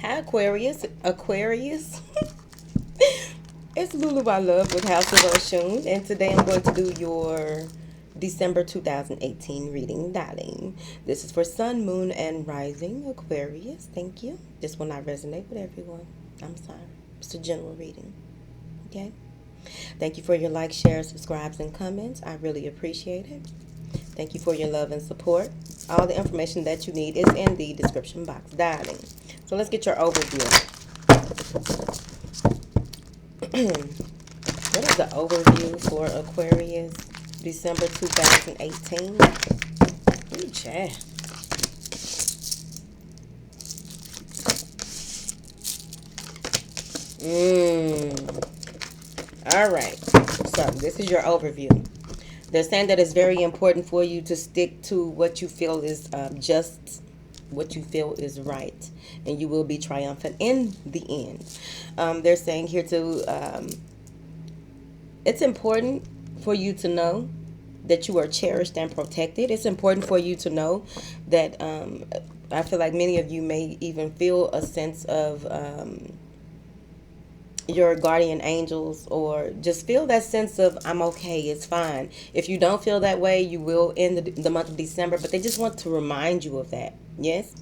Hi, Aquarius. Aquarius. It's Lulu I Love with House of Oshun, and today I'm going to do your December 2018 reading, darling. This is for Sun, Moon, and Rising Aquarius. Thank you. This will not resonate with everyone. I'm sorry. It's a general reading. Okay? Thank you for your likes, shares, subscribes, and comments. I really appreciate it. Thank you for your love and support. All the information that you need is in the description box, darling. So let's get your overview. What is the overview for Aquarius, December 2018? Ooh, chat. All right. So this is your overview. They're saying that it's very important for you to stick to what you feel is just what you feel is right, and you will be triumphant in the end. They're saying here to it's important for you to know that you are cherished and protected. It's important for you to know that I feel like many of you may even feel a sense of your guardian angels, or just feel that sense of I'm okay, it's fine. If you don't feel that way, you will in the month of December, but they just want to remind you of that. Yes.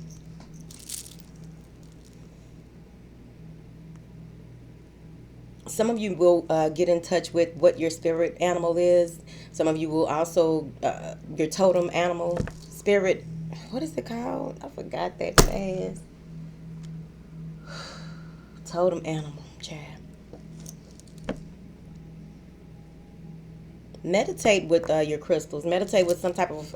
Some of you will get in touch with what your spirit animal is. Some of you will also your totem animal spirit. What is it called? I forgot that fast. Totem animal, child. Meditate with your crystals. Meditate with some type of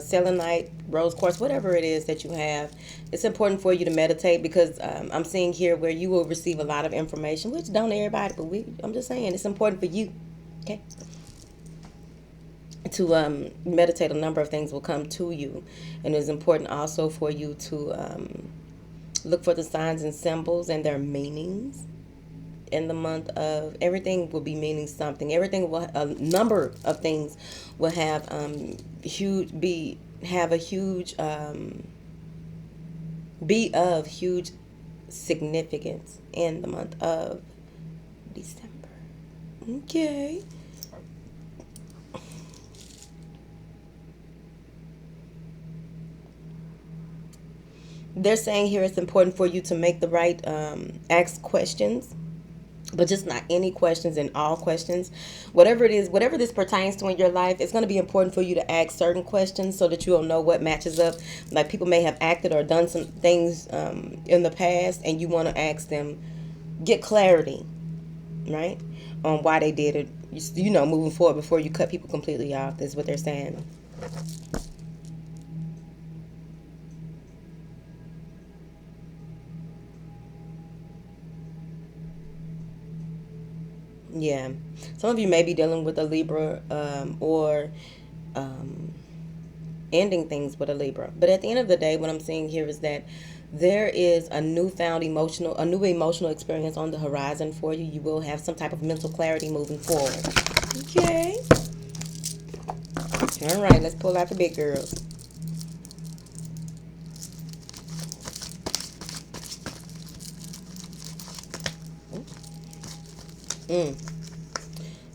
selenite, rose quartz, whatever it is that you have. It's important for you to meditate because I'm seeing here where you will receive a lot of information, which don't everybody, but I'm just saying it's important for you. Okay. To meditate, a number of things will come to you, and it's important also for you to look for the signs and symbols and their meanings. In the month of, everything will be meaning something. Everything will, a number of things will have have a huge be of huge significance in the month of December. Okay. They're saying here it's important for you to make the right ask questions, but just not any questions and all questions. Whatever it is, whatever this pertains to in your life, it's going to be important for you to ask certain questions so that you'll know what matches up. Like, people may have acted or done some things in the past, and you want to ask them, get clarity, right, on why they did it. You know, moving forward before you cut people completely off, is what they're saying. Yeah. Some of you may be dealing with a Libra or ending things with a Libra. But at the end of the day, what I'm seeing here is that there is a new emotional experience on the horizon for you. You will have some type of mental clarity moving forward. Okay. All right, let's pull out the big girls.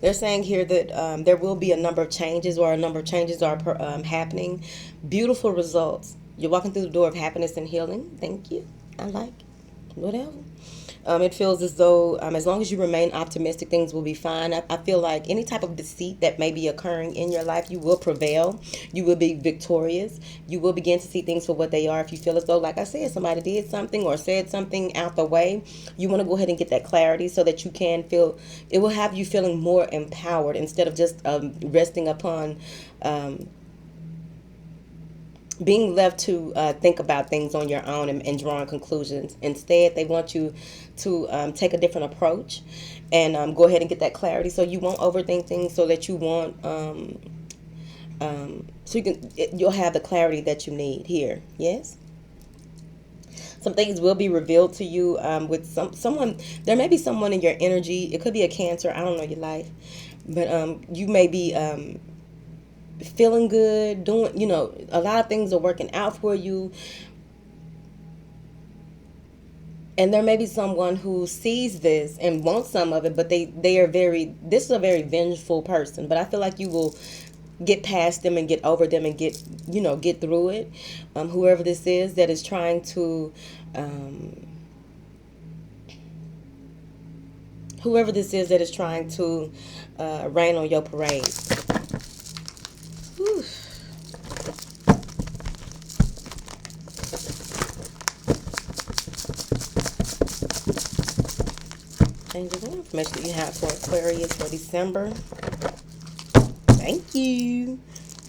They're saying here that there will be a number of changes, or a number of changes are happening. Beautiful results. You're walking through the door of happiness and healing. Thank you. I like it. Whatever. It feels as though as long as you remain optimistic, things will be fine. I feel like any type of deceit that may be occurring in your life, you will prevail. You will be victorious. You will begin to see things for what they are. If you feel as though, like I said, somebody did something or said something out the way, you want to go ahead and get that clarity so that you can feel, it will have you feeling more empowered instead of just resting upon being left to think about things on your own and drawing conclusions. Instead, they want you to take a different approach and go ahead and get that clarity so you won't overthink things, so that you won't so you'll have the clarity that you need here. Yes. Some things will be revealed to you with someone. There may be someone in your energy. It could be a Cancer. I don't know your life, but you may be feeling good, doing, a lot of things are working out for you. And there may be someone who sees this and wants some of it, but they are very, this is a very vengeful person. But I feel like you will get past them and get over them and get, get through it. Whoever this is that is trying to, whoever this is that is trying to rain on your parade. Whew. Changes in information that you have for Aquarius for December. Thank you.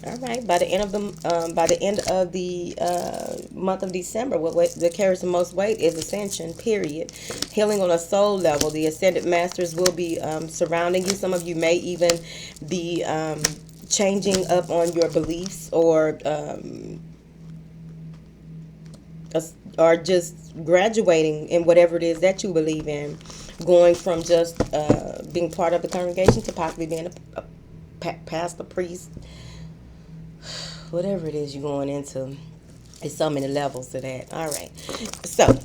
All right. By the end of the month of December, what weight that carries the most weight is ascension. Period. Healing on a soul level. The ascended masters will be surrounding you. Some of you may even be changing up on your beliefs, or just graduating in whatever it is that you believe in. Going from just being part of the congregation to possibly being a pastor, priest, whatever it is you're going into. There's so many levels to that. All right. So,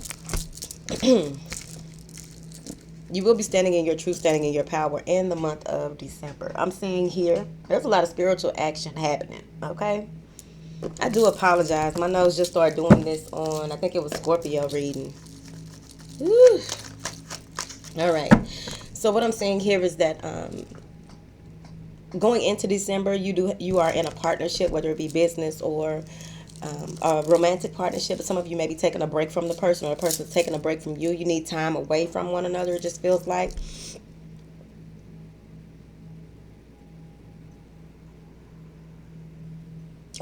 you will be standing in your truth, standing in your power in the month of December. I'm seeing here, there's a lot of spiritual action happening, okay? I do apologize. My nose just started doing this on, I think it was Scorpio reading. Whew. All right. So what I'm saying here is that going into December, you are in a partnership, whether it be business or a romantic partnership. Some of you may be taking a break from the person, or the person's taking a break from you. You need time away from one another, it just feels like.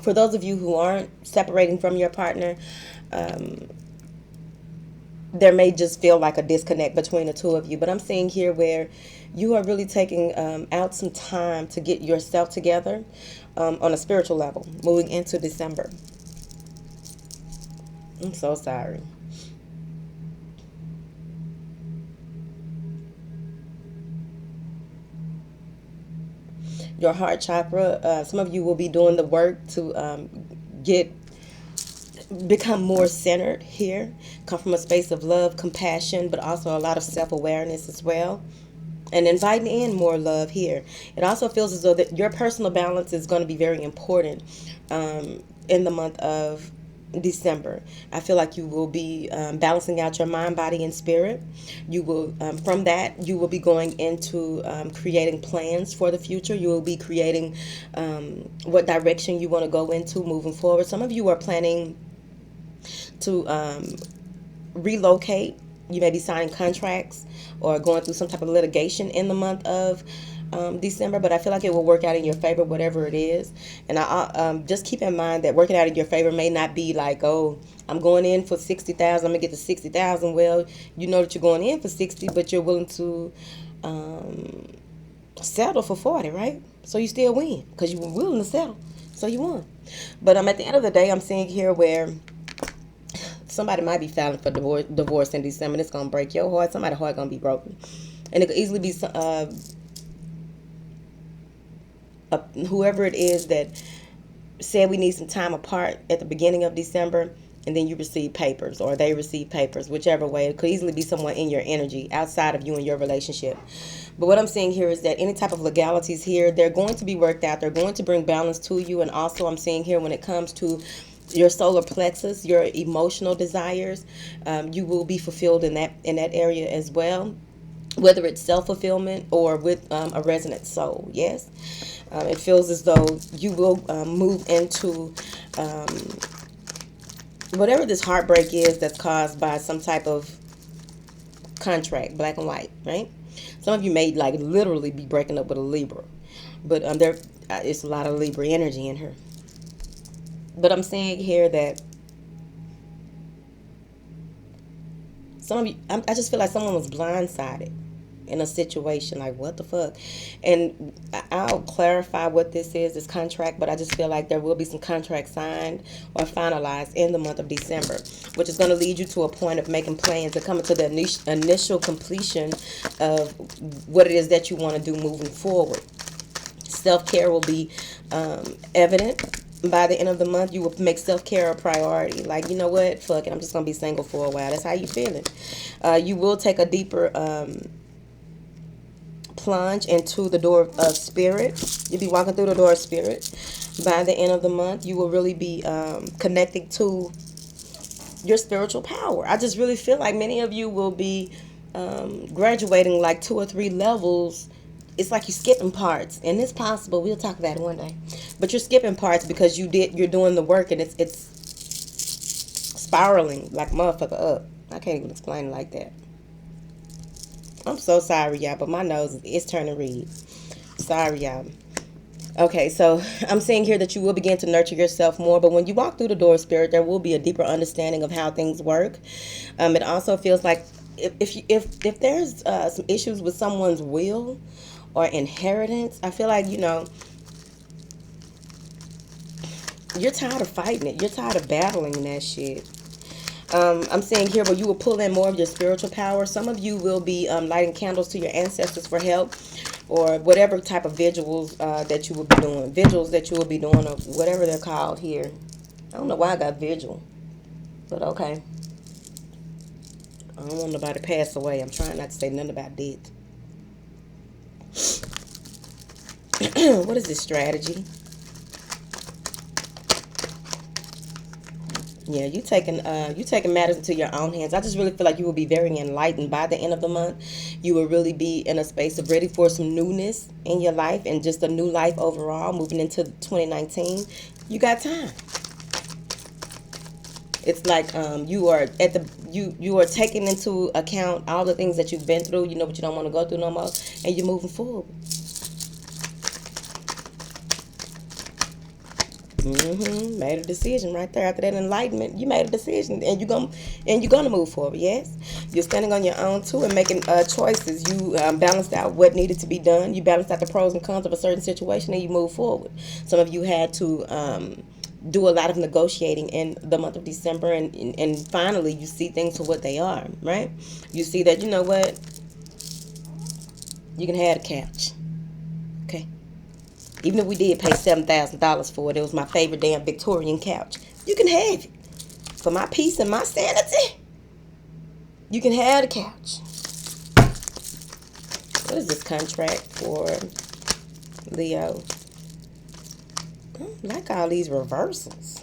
For those of you who aren't separating from your partner, there may just feel like a disconnect between the two of you. But I'm seeing here where you are really taking out some time to get yourself together on a spiritual level moving into December. I'm so sorry. Your heart chakra, some of you will be doing the work to become more centered here, come from a space of love, compassion, but also a lot of self-awareness as well, and inviting in more love here. It also feels as though that your personal balance is going to be very important in the month of December. I feel like you will be balancing out your mind, body, and spirit. You will, from that, you will be going into creating plans for the future. You will be creating what direction you want to go into moving forward. Some of you are planning to relocate. You may be signing contracts or going through some type of litigation in the month of December, but I feel like it will work out in your favor, whatever it is. And I just keep in mind that working out in your favor may not be like, oh, I'm going in for 60,000, I'm gonna get to 60,000. Well, you know that you're going in for 60, but you're willing to settle for 40, right? So you still win because you were willing to settle, so you won. But at the end of the day, I'm seeing here where somebody might be filing for divorce in December. And it's gonna break your heart. Somebody's heart gonna be broken, and it could easily be whoever it is that said we need some time apart at the beginning of December, and then you receive papers, or they receive papers, whichever way. It could easily be someone in your energy outside of you and your relationship. But what I'm seeing here is that any type of legalities here, they're going to be worked out. They're going to bring balance to you. And also I'm seeing here when it comes to your solar plexus, your emotional desires, you will be fulfilled in that area as well, whether it's self-fulfillment or with a resonant soul. Yes, it feels as though you will move into whatever this heartbreak is that's caused by some type of contract, black and white, right? Some of you may like literally be breaking up with a Libra, but there it's a lot of Libra energy in her. But I'm saying here that some of you, I just feel like someone was blindsided in a situation, like what the fuck. And I'll clarify what this contract, but I just feel like there will be some contract signed or finalized in the month of December, which is going to lead you to a point of making plans and coming to the initial completion of what it is that you want to do moving forward. Self-care will be evident. By the end of the month, you will make self-care a priority. Like, you know what? Fuck it. I'm just going to be single for a while. That's how you feeling. You will take a deeper plunge into the door of spirit. You'll be walking through the door of spirit. By the end of the month, you will really be connecting to your spiritual power. I just really feel like many of you will be graduating like 2 or 3 levels. It's like you're skipping parts, and it's possible. We'll talk about it one day, but you're skipping parts because you're doing the work, and it's spiraling like motherfucker up. I can't even explain it like that. I'm so sorry, y'all, but my nose is turning red. Sorry, y'all. Okay, so I'm seeing here that you will begin to nurture yourself more, but when you walk through the door of spirit, there will be a deeper understanding of how things work. It also feels like if there's some issues with someone's will or inheritance, I feel like, you're tired of fighting it. You're tired of battling that shit. I'm seeing here where you will pull in more of your spiritual power. Some of you will be lighting candles to your ancestors for help, or whatever type of vigils that you will be doing. Vigils that you will be doing, or whatever they're called here. I don't know why I got vigil, but okay. I don't want nobody to pass away. I'm trying not to say nothing about death. What is this strategy? Yeah, you taking matters into your own hands. I just really feel like you will be very enlightened by the end of the month. You will really be in a space of ready for some newness in your life and just a new life overall, moving into 2019. You got time. It's like you are at the you are taking into account all the things that you've been through. You know what you don't want to go through no more, and you're moving forward. Made a decision right there. After that enlightenment, you made a decision, and you're gonna move forward. Yes, you're standing on your own too and making choices. You balanced out what needed to be done. You balanced out the pros and cons of a certain situation, and you move forward. Some of you had to do a lot of negotiating in the month of December, and finally you see things for what they are. Right? You see that, you know what, you can have a couch. Okay. Even if we did pay $7,000 for it, it was my favorite damn Victorian couch. You can have it. For my peace and my sanity, you can have the couch. What is this contract for Leo? I don't like all these reversals.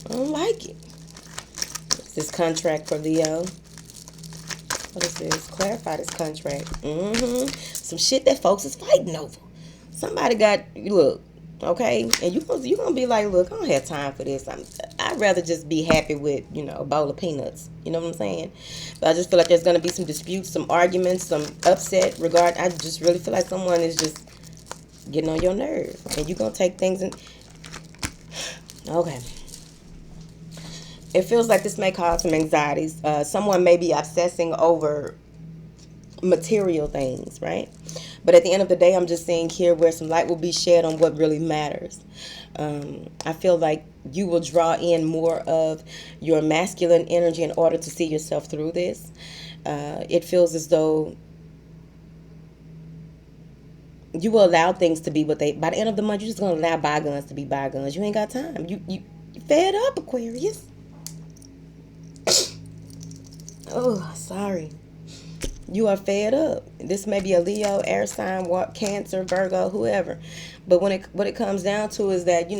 I don't like it. What's this contract for Leo? What is this? Clarify this contract. Some shit that folks is fighting over. Somebody look, okay, and you gonna be like, look, I don't have time for this. I'd rather just be happy with, a bowl of peanuts. You know what I'm saying? But I just feel like there's gonna be some disputes, some arguments, some upset regard. I just really feel like someone is just getting on your nerve, and you gonna take things and okay. It feels like this may cause some anxieties. Someone may be obsessing over material things, right? But at the end of the day, I'm just seeing here where some light will be shed on what really matters. I feel like you will draw in more of your masculine energy in order to see yourself through this. It feels as though you will allow things to be what they. By the end of the month, you're just gonna allow bygones to be bygones. You ain't got time. You fed up, Aquarius. Oh, sorry. You are fed up. This may be a Leo, air sign, Cancer, Virgo, whoever. But what it comes down to is that, you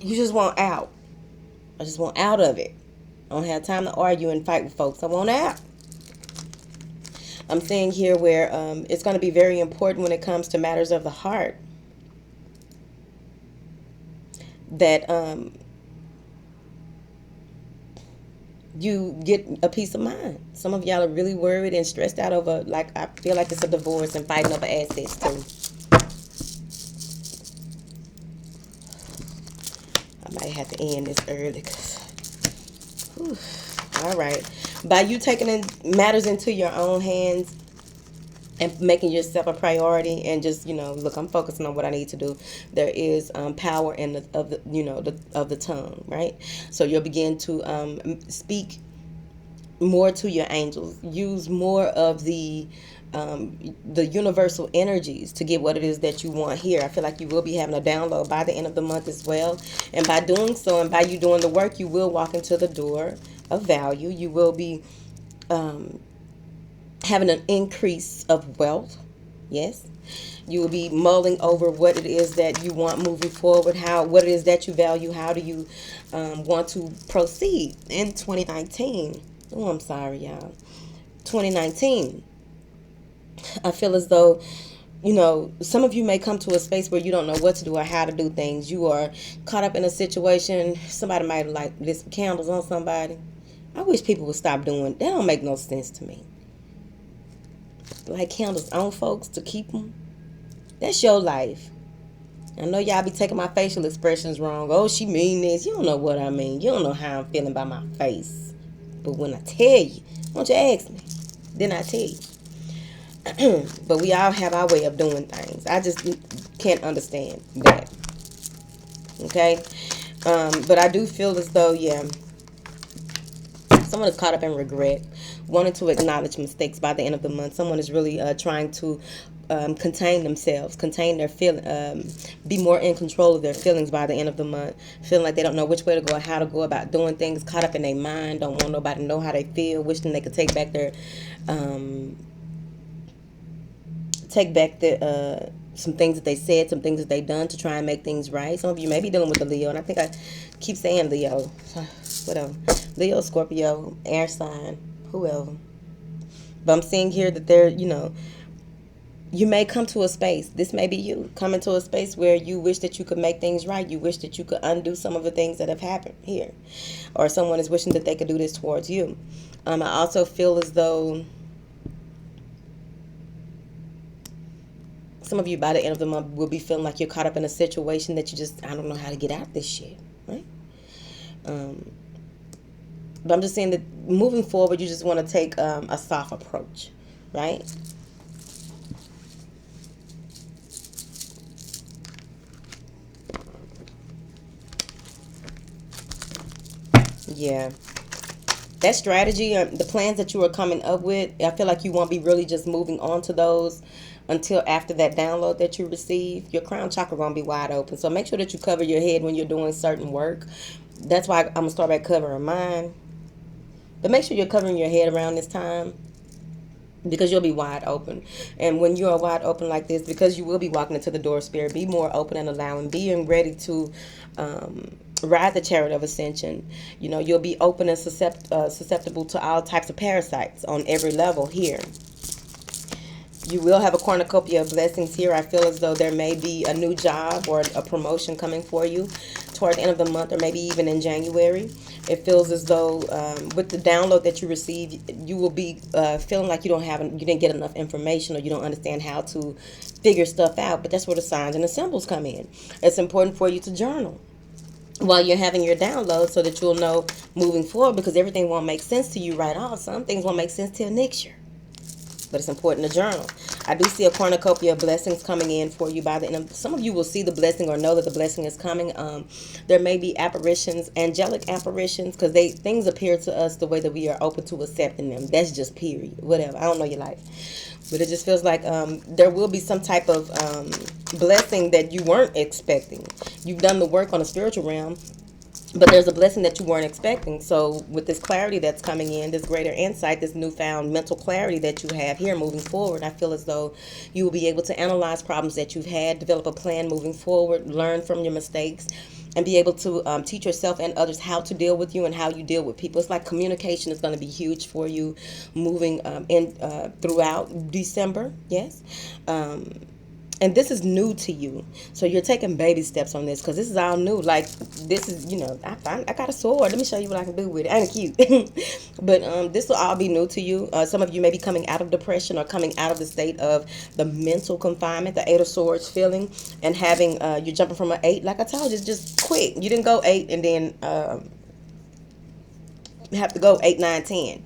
just want out. I just want out of it. I don't have time to argue and fight with folks. I want out. I'm seeing here where it's going to be very important when it comes to matters of the heart that you get a peace of mind. Some of y'all are really worried and stressed out over, like, I feel like it's a divorce and fighting over assets too. I might have to end this early because, all right. By you taking matters into your own hands and making yourself a priority and just, look, I'm focusing on what I need to do. There is power in the tongue, right? So you'll begin to speak more to your angels. Use more of the the universal energies to get what it is that you want here. I feel like you will be having a download by the end of the month as well. And by doing so, and by you doing the work, you will walk into the door of value. You will be having an increase of wealth. Yes. You will be mulling over what it is that you want moving forward, what it is that you value, how do you want to proceed in 2019. Oh, I'm sorry, y'all. 2019. I feel as though, some of you may come to a space where you don't know what to do or how to do things. You are caught up in a situation. Somebody might like lit some candles on somebody. I wish people would stop doing. That don't make no sense to me. Like candles on folks to keep them. That's your life. I know y'all be taking my facial expressions wrong. Oh, she mean this. You don't know what I mean. You don't know how I'm feeling by my face. But when I tell you, why don't you ask me? Then I tell you. But we all have our way of doing things. I just can't understand that. Okay? But I do feel as though, someone is caught up in regret, wanting to acknowledge mistakes by the end of the month. Someone is really trying to contain themselves, contain their be more in control of their feelings by the end of the month, feeling like they don't know which way to go or how to go about doing things, caught up in their mind, don't want nobody to know how they feel, wishing they could take back their some things that they said, some things that they done to try and make things right. Some of you may be dealing with a Leo, and I think I keep saying Leo, whatever, Leo, Scorpio, air sign, whoever. But I'm seeing here that they're, you may come to a space, this may be you, coming to a space where you wish that you could make things right. You wish that you could undo some of the things that have happened here. Or someone is wishing that they could do this towards you. I also feel as though some of you by the end of the month will be feeling like you're caught up in a situation that you just, I don't know how to get out of this shit, right? But I'm just saying that moving forward, you just want to take a soft approach, right? Yeah. That strategy, the plans that you are coming up with, I feel like you won't be really just moving on to those until after that download that you receive. Your crown chakra going to be wide open. So make sure that you cover your head when you're doing certain work. That's why I'm going to start by covering mine. But make sure you're covering your head around this time, because you'll be wide open. And when you are wide open like this, because you will be walking into the door of spirit, be more open and allowing, being ready to ride the chariot of ascension. You'll be open and susceptible to all types of parasites on every level here. You will have a cornucopia of blessings here. I feel as though there may be a new job or a promotion coming for you toward the end of the month, or maybe even in January. It feels as though with the download that you receive, you will be feeling like you didn't get enough information, or you don't understand how to figure stuff out. But that's where the signs and the symbols come in. It's important for you to journal while you're having your download, so that you'll know moving forward, because everything won't make sense to you right off. Some things won't make sense till next year. But it's important to journal. I do see a cornucopia of blessings coming in for you by the end of. Some of you will see the blessing or know that the blessing is coming. There may be apparitions, angelic apparitions, because things appear to us the way that we are open to accepting them. That's just period. Whatever. I don't know your life. But it just feels like there will be some type of blessing that you weren't expecting. You've done the work on a spiritual realm, but there's a blessing that you weren't expecting. So with this clarity that's coming in, this greater insight, this newfound mental clarity that you have here moving forward, I feel as though you will be able to analyze problems that you've had, develop a plan moving forward, learn from your mistakes, and be able to teach yourself and others how to deal with you and how you deal with people. It's like communication is going to be huge for you moving throughout December. Yes. And this is new to you. So you're taking baby steps on this, because this is all new. Like, this is, I got a sword. Let me show you what I can do with it. Ain't it cute? But this will all be new to you. Some of you may be coming out of depression, or coming out of the state of the mental confinement, the 8 of Swords feeling, and having, you're jumping from an 8. Like I told you, it's just quick. You didn't go 8 and then have to go 8, 9, 10.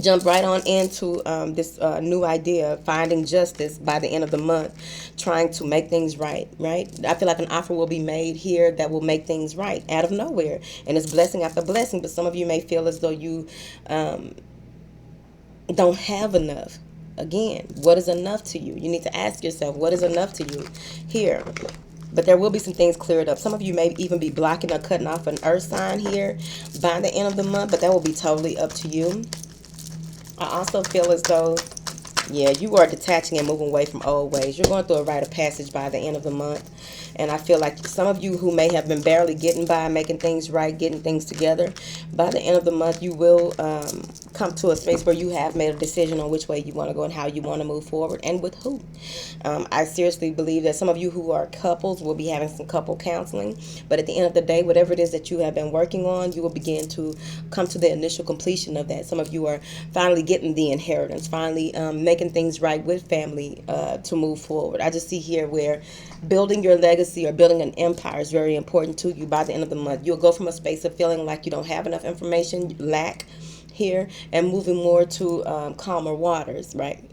Jump right on into this new idea of finding justice by the end of the month, trying to make things right. I feel like an offer will be made here that will make things right out of nowhere, and it's blessing after blessing. But some of you may feel as though you don't have enough. Again, what is enough to you? You need to ask yourself, what is enough to you here? But there will be some things cleared up. Some of you may even be blocking or cutting off an earth sign here by the end of the month, but that will be totally up to you. I also feel as though, yeah, you are detaching and moving away from old ways. You're going through a rite of passage by the end of the month. And I feel like some of you who may have been barely getting by, making things right, getting things together, by the end of the month, you will come to a space where you have made a decision on which way you want to go and how you want to move forward and with who. I seriously believe that some of you who are couples will be having some couple counseling. But at the end of the day, whatever it is that you have been working on, you will begin to come to the initial completion of that. Some of you are finally getting the inheritance, finally making things right with family to move forward. I just see here where building your legacy or building an empire is very important to you by the end of the month. You'll go from a space of feeling like you don't have enough information, lack here, and moving more to calmer waters, right?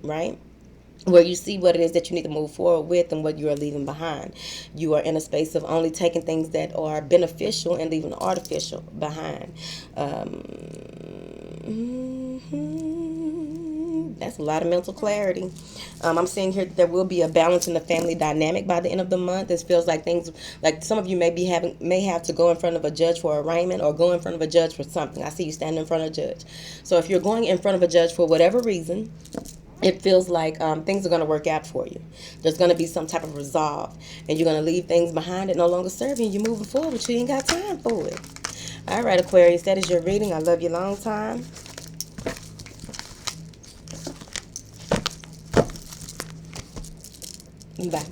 Where you see what it is that you need to move forward with and what you are leaving behind. You are in a space of only taking things that are beneficial and leaving the artificial behind. That's a lot of mental clarity. I'm seeing here that there will be a balance in the family dynamic by the end of the month. This feels like things, like some of you may have to go in front of a judge for arraignment or go in front of a judge for something. I see you standing in front of a judge. So if you're going in front of a judge for whatever reason, it feels like things are going to work out for you. There's going to be some type of resolve, and you're going to leave things behind that no longer serve you. You're moving forward. You ain't got time for it. All right, Aquarius, that is your reading. I love you long time. Bye.